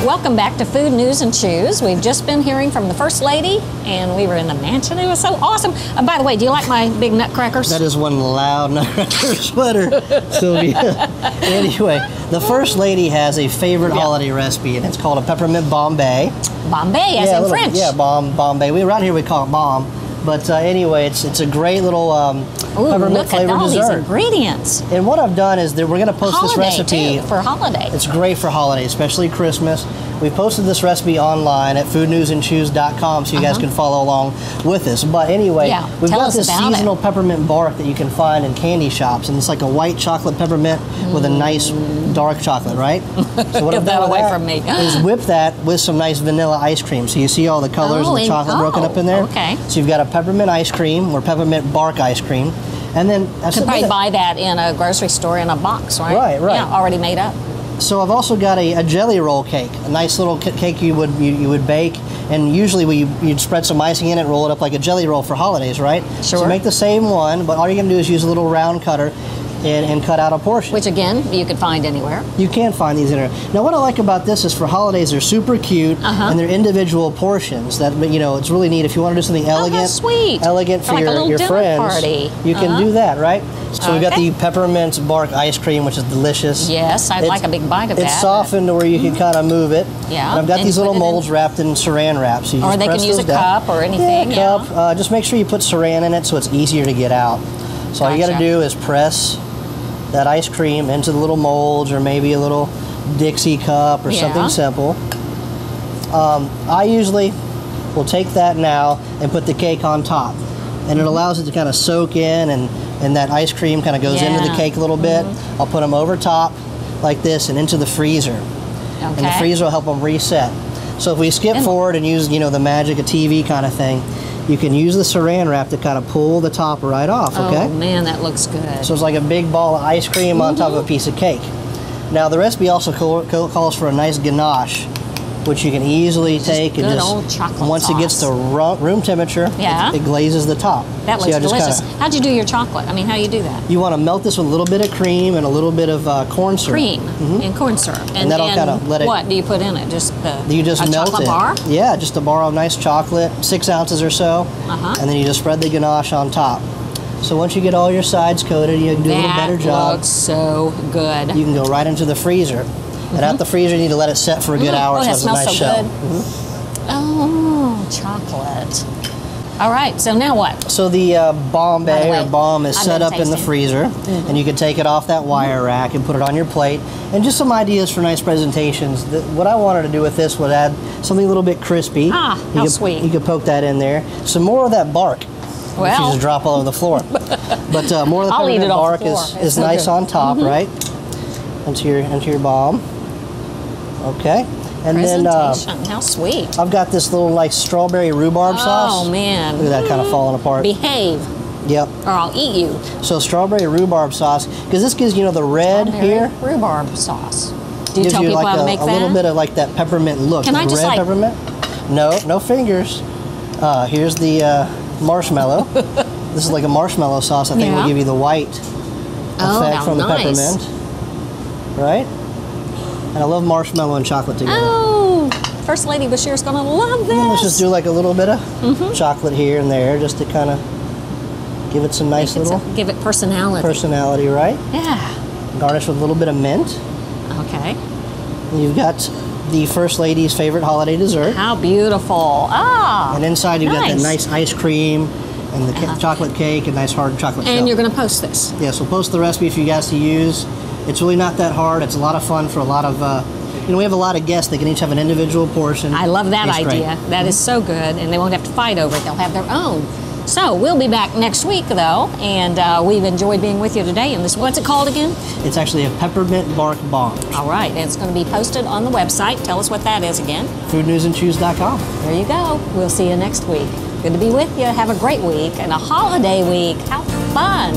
Welcome back to Food News and Chews. We've just been hearing from the First Lady, and we were in the mansion. It was so awesome. By the way, do you like my big nutcrackers? That is one loud nutcracker sweater, Sylvia. Anyway, the First Lady has a favorite holiday recipe, and it's called a peppermint bombe. Bombe, as in French. Yeah, bombe. Around here we call it bombe. But anyway, it's a great little peppermint flavored dessert. These ingredients. And what I've done is that we're going to post this recipe for holiday. It's great for holiday, especially Christmas. We posted this recipe online at foodnewsandchews.com, so you guys can follow along with us. But anyway, we've got this seasonal peppermint bark that you can find in candy shops, and it's like a white chocolate peppermint with a nice dark chocolate, right? So what I've done away from me is whip that with some nice vanilla ice cream. So you see all the colors and the chocolate broken up in there. Okay. So you've got a peppermint ice cream or peppermint bark ice cream, and then you could probably buy that in a grocery store in a box, right? Right. Yeah, already made up. So I've also got a jelly roll cake, a nice little cake you would bake, and usually you'd spread some icing in it, roll it up like a jelly roll for holidays, right? Sure. So make the same one, but all you're going to do is use a little round cutter and cut out a portion. Which again, you could find anywhere. You can find these anywhere. Now what I like about this is for holidays, they're super cute, and they're individual portions that, you know, it's really neat. If you want to do something elegant, elegant for like your friends, party. You can do that, right? So we've got the peppermint bark ice cream, which is delicious. Yes, I'd like a big bite of that. It's softened to where you can kind of move it. Yeah. And I've got these little molds wrapped in saran wrap. So you or they can use a cup or anything. Yeah, cup. Just make sure you put saran in it so it's easier to get out. So all you got to do is press that ice cream into the little molds, or maybe a little Dixie cup or something simple. I usually will take that now and put the cake on top, and it allows it to kind of soak in, and that ice cream kind of goes into the cake a little bit. I'll put them over top like this and into the freezer, and the freezer will help them reset. So if we skip forward and use, you know, the magic of TV kind of thing, you can use the saran wrap to kind of pull the top right off, okay? Oh man, that looks good. So it's like a big ball of ice cream on top of a piece of cake. Now the recipe also calls for a nice ganache, which you can easily take and just, once it gets to room temperature, it glazes the top. That looks delicious. How'd you do your chocolate? I mean, how do you do that? You want to melt this with a little bit of cream and a little bit of corn syrup. Cream and corn syrup. And that'll kind of let it... What do you put in it? Just the you just melt chocolate it. bar? Yeah, just a bar of nice chocolate, 6 ounces or so, and then you just spread the ganache on top. So once you get all your sides coated, you can do a little better job. That looks so good. You can go right into the freezer. And at the freezer, you need to let it set for a good hour so it has a nice shell. Oh, chocolate. All right, so now what? So the bombe or bomb is set up in the freezer, and you can take it off that wire rack and put it on your plate. And just some ideas for nice presentations. What I wanted to do with this was add something a little bit crispy. Ah, how sweet. You could poke that in there. Some more of that bark. Well, you just drop all over the floor. But more of the peppermint bark is nice on top, right? Into your bomb. Okay. And then how sweet. I've got this little like strawberry rhubarb sauce. Oh man. Look at that kind of falling apart. Behave. Yep. Or I'll eat you. So strawberry rhubarb sauce, because this gives, you know, the red here. Rhubarb sauce. Do you tell you people like how to make that? A little bit of like that peppermint look. Can I just red peppermint? No fingers. Here's the marshmallow. This is like a marshmallow sauce. I think will give you the white effect from the peppermint. Right? And I love marshmallow and chocolate together. Oh, First Lady Bashir's gonna love this. Let's just do like a little bit of chocolate here and there, just to kind of give it some nice little... give it personality. Personality, right? Yeah. Garnish with a little bit of mint. Okay. And you've got the First Lady's favorite holiday dessert. How beautiful. Ah. And inside you've got that nice ice cream and the chocolate cake and nice hard chocolate shell. And you're gonna post this. Yes, we'll post the recipe for you guys to use. It's really not that hard. It's a lot of fun for a lot of, you know, we have a lot of guests. They can each have an individual portion. I love that idea. That is so good, and they won't have to fight over it. They'll have their own. So we'll be back next week, though, and we've enjoyed being with you today. And this, what's it called again? It's actually a peppermint bark bomb. All right, and it's going to be posted on the website. Tell us what that is again. foodnewsandchews.com. There you go. We'll see you next week. Good to be with you. Have a great week and a holiday week. How fun.